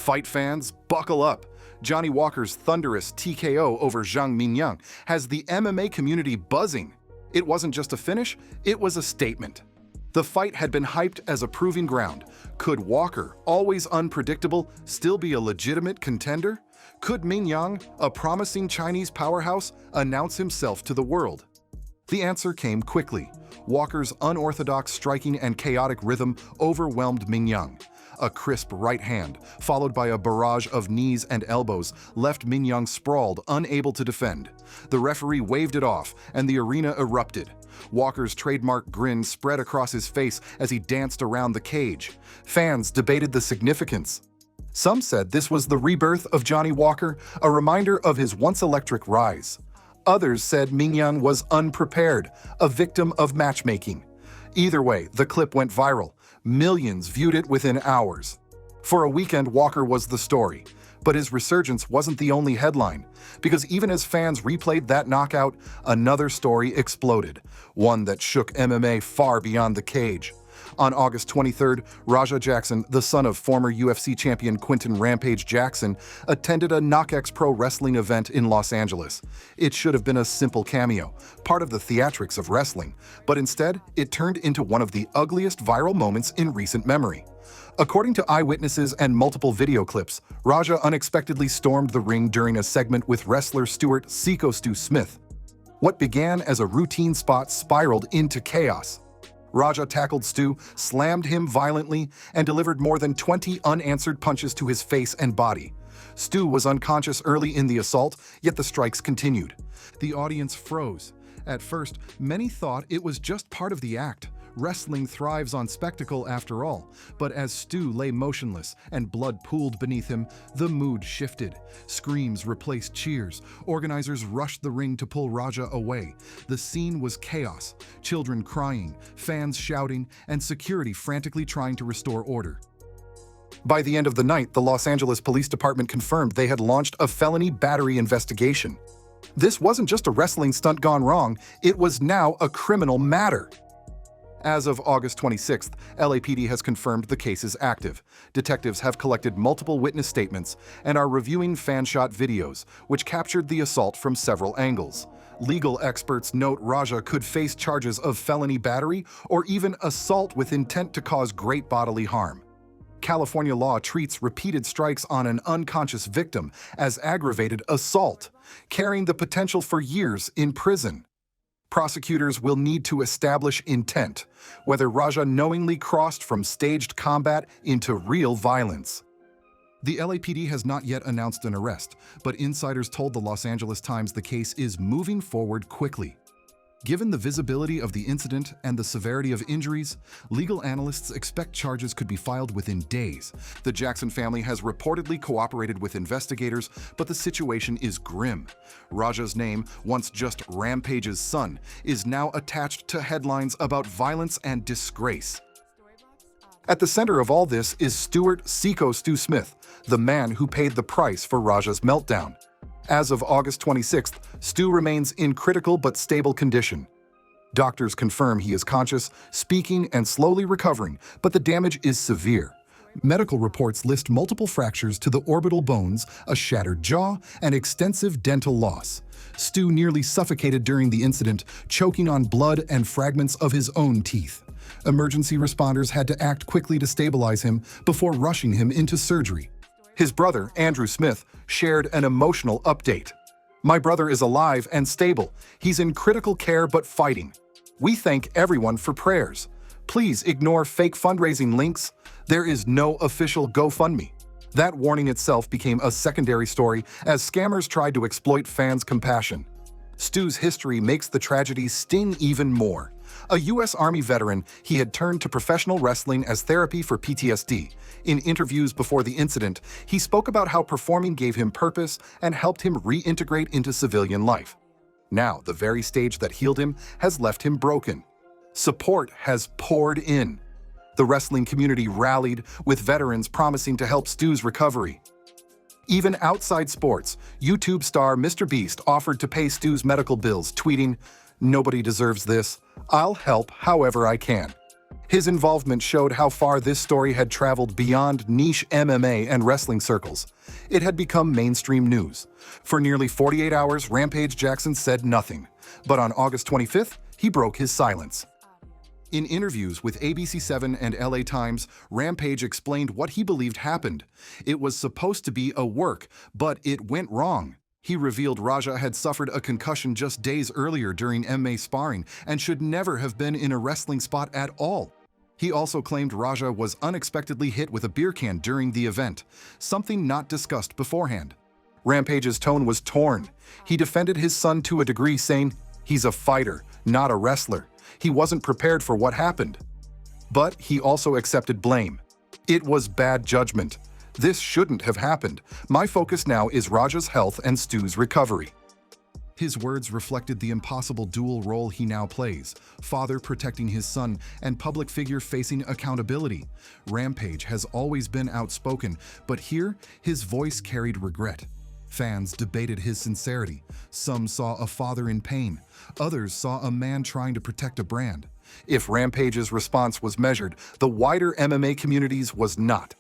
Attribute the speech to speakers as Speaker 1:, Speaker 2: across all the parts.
Speaker 1: Fight fans, buckle up. Johnny Walker's thunderous TKO over Zhang Mingyang has the MMA community buzzing. It wasn't just a finish, it was a statement. The fight had been hyped as a proving ground. Could Walker, always unpredictable, still be a legitimate contender? Could Mingyang, a promising Chinese powerhouse, announce himself to the world? The answer came quickly. Walker's unorthodox striking and chaotic rhythm overwhelmed Mingyang. A crisp right hand, followed by a barrage of knees and elbows, left Mingyang sprawled, unable to defend. The referee waved it off, and the arena erupted. Walker's trademark grin spread across his face as he danced around the cage. Fans debated the significance. Some said this was the rebirth of Johnny Walker, a reminder of his once electric rise. Others said Mingyang was unprepared, a victim of matchmaking. Either way, the clip went viral. Millions viewed it within hours. For a weekend, Walker was the story. But his resurgence wasn't the only headline, because even as fans replayed that knockout, another story exploded, one that shook MMA far beyond the cage. On August 23rd, Raja Jackson, the son of former UFC champion Quinton "Rampage" Jackson, attended a KnokX Pro Wrestling event in Los Angeles. It should have been a simple cameo, part of the theatrics of wrestling, but instead, it turned into one of the ugliest viral moments in recent memory. According to eyewitnesses and multiple video clips, Raja unexpectedly stormed the ring during a segment with wrestler Stuart "Syko Stu" Smith. What began as a routine spot spiraled into chaos. Raja tackled Stu, slammed him violently, and delivered more than 20 unanswered punches to his face and body. Stu was unconscious early in the assault, yet the strikes continued. The audience froze. At first, many thought it was just part of the act. Wrestling thrives on spectacle after all, but as Stu lay motionless and blood pooled beneath him, the mood shifted. Screams replaced cheers. Organizers rushed the ring to pull Raja away. The scene was chaos, children crying, fans shouting, and security frantically trying to restore order. By the end of the night, the Los Angeles Police Department confirmed they had launched a felony battery investigation. This wasn't just a wrestling stunt gone wrong, it was now a criminal matter. As of August 26th, LAPD has confirmed the case is active. Detectives have collected multiple witness statements and are reviewing fan-shot videos, which captured the assault from several angles. Legal experts note Raja could face charges of felony battery or even assault with intent to cause great bodily harm. California law treats repeated strikes on an unconscious victim as aggravated assault, carrying the potential for years in prison. Prosecutors will need to establish intent, whether Raja knowingly crossed from staged combat into real violence. The LAPD has not yet announced an arrest, but insiders told the Los Angeles Times the case is moving forward quickly. Given the visibility of the incident and the severity of injuries, legal analysts expect charges could be filed within days. The Jackson family has reportedly cooperated with investigators, but the situation is grim. Raja's name, once just Rampage's son, is now attached to headlines about violence and disgrace. At the center of all this is Stuart "Syko Stu" Smith, the man who paid the price for Raja's meltdown. As of August 26th, Stu remains in critical but stable condition. Doctors confirm he is conscious, speaking, and slowly recovering, but the damage is severe. Medical reports list multiple fractures to the orbital bones, a shattered jaw, and extensive dental loss. Stu nearly suffocated during the incident, choking on blood and fragments of his own teeth. Emergency responders had to act quickly to stabilize him before rushing him into surgery. His brother, Andrew Smith, shared an emotional update. "My brother is alive and stable. He's in critical care but fighting. We thank everyone for prayers. Please ignore fake fundraising links. There is no official GoFundMe." That warning itself became a secondary story as scammers tried to exploit fans' compassion. Stu's history makes the tragedy sting even more. A U.S. Army veteran, he had turned to professional wrestling as therapy for PTSD. In interviews before the incident, he spoke about how performing gave him purpose and helped him reintegrate into civilian life. Now, the very stage that healed him has left him broken. Support has poured in. The wrestling community rallied, with veterans promising to help Stu's recovery. Even outside sports, YouTube star Mr. Beast offered to pay Stu's medical bills, tweeting, "Nobody deserves this. I'll help however I can." His involvement showed how far this story had traveled beyond niche MMA and wrestling circles. It had become mainstream news. For nearly 48 hours, Rampage Jackson said nothing. But on August 25th, he broke his silence. In interviews with ABC7 and LA Times, Rampage explained what he believed happened. It was supposed to be a work, but it went wrong. He revealed Raja had suffered a concussion just days earlier during MMA sparring and should never have been in a wrestling spot at all. He also claimed Raja was unexpectedly hit with a beer can during the event, something not discussed beforehand. Rampage's tone was torn. He defended his son to a degree, saying, "He's a fighter, not a wrestler. He wasn't prepared for what happened." But he also accepted blame. "It was bad judgment. This shouldn't have happened. My focus now is Raja's health and Stu's recovery." His words reflected the impossible dual role he now plays: father protecting his son and public figure facing accountability. Rampage has always been outspoken, but here his voice carried regret. Fans debated his sincerity. Some saw a father in pain. Others saw a man trying to protect a brand. If Rampage's response was measured, the wider MMA community's was not.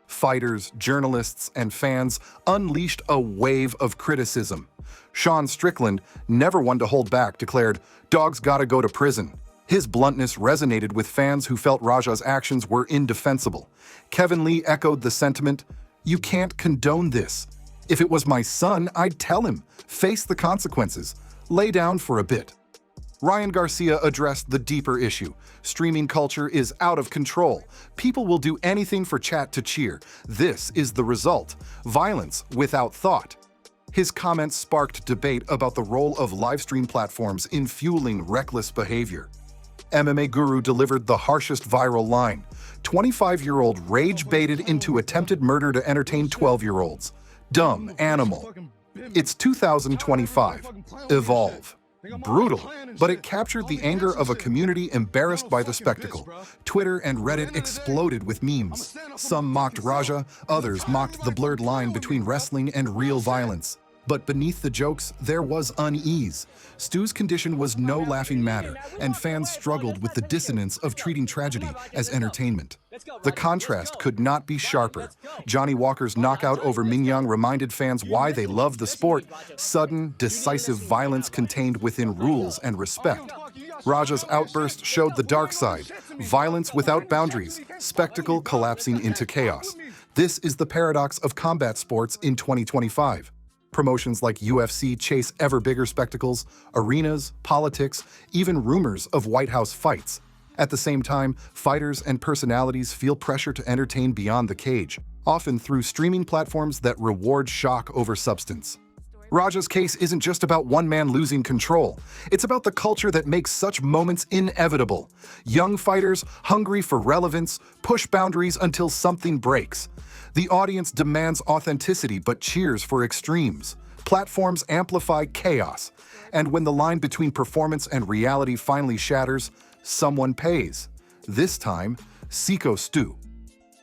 Speaker 1: Fighters, journalists, and fans unleashed a wave of criticism. Sean Strickland, never one to hold back, declared, "Dog's gotta go to prison." His bluntness resonated with fans who felt Raja's actions were indefensible. Kevin Lee echoed the sentiment, "You can't condone this. If it was my son, I'd tell him, face the consequences, lay down for a bit." Ryan Garcia addressed the deeper issue. Streaming culture is out of control. People will do anything for chat to cheer. This is the result: violence without thought. His comments sparked debate about the role of livestream platforms in fueling reckless behavior. MMA Guru delivered the harshest viral line. 25-year-old rage-baited into attempted murder to entertain 12-year-olds. Dumb animal. It's 2025. Evolve. Brutal, but it captured the anger of a community embarrassed by the spectacle. Twitter and Reddit exploded with memes. Some mocked Raja, others mocked the blurred line between wrestling and real violence. But beneath the jokes, there was unease. Stu's condition was no laughing matter, and fans struggled with the dissonance of treating tragedy as entertainment. The contrast could not be sharper. Johnny Walker's knockout over Minyoung reminded fans why they love the sport: sudden, decisive violence contained within rules and respect. Raja's outburst showed the dark side: violence without boundaries, spectacle collapsing into chaos. This is the paradox of combat sports in 2025. Promotions like UFC chase ever bigger spectacles, arenas, politics, even rumors of White House fights. At the same time, fighters and personalities feel pressure to entertain beyond the cage, often through streaming platforms that reward shock over substance. Raja's case isn't just about one man losing control. It's about the culture that makes such moments inevitable. Young fighters, hungry for relevance, push boundaries until something breaks. The audience demands authenticity but cheers for extremes. Platforms amplify chaos. And when the line between performance and reality finally shatters, someone pays. This time, Syko Stu.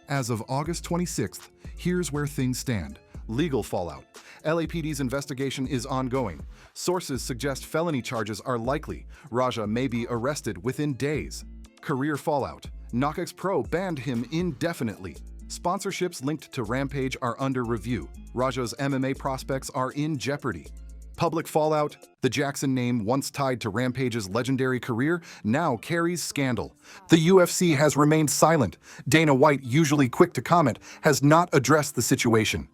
Speaker 1: As of August 26th, here's where things stand. Legal fallout. LAPD's investigation is ongoing. Sources suggest felony charges are likely. Raja may be arrested within days. Career fallout. KnokX Pro banned him indefinitely. Sponsorships linked to Rampage are under review. Raja's MMA prospects are in jeopardy. Public fallout. The Jackson name, once tied to Rampage's legendary career, now carries scandal. The UFC has remained silent. Dana White, usually quick to comment, has not addressed the situation.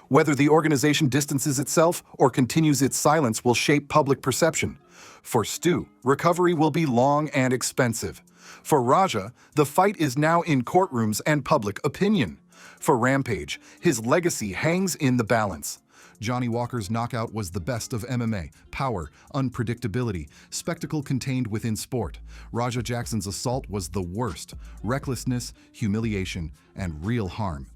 Speaker 1: Whether the organization distances itself or continues its silence will shape public perception. For Stu, recovery will be long and expensive. For Raja, the fight is now in courtrooms and public opinion. For Rampage, his legacy hangs in the balance. Johnny Walker's knockout was the best of MMA: power, unpredictability, spectacle contained within sport. Raja Jackson's assault was the worst: recklessness, humiliation, and real harm.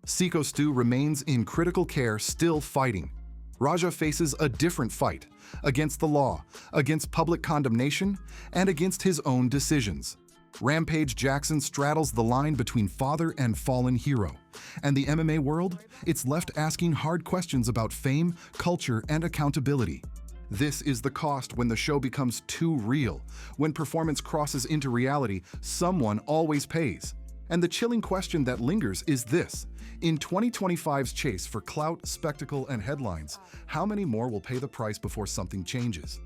Speaker 1: Syko Stu remains in critical care, still fighting. Raja faces a different fight: against the law, against public condemnation, and against his own decisions. Rampage Jackson straddles the line between father and fallen hero. And the MMA world? It's left asking hard questions about fame, culture, and accountability. This is the cost when the show becomes too real. When performance crosses into reality, someone always pays. And the chilling question that lingers is this: in 2025's chase for clout, spectacle, and headlines, how many more will pay the price before something changes?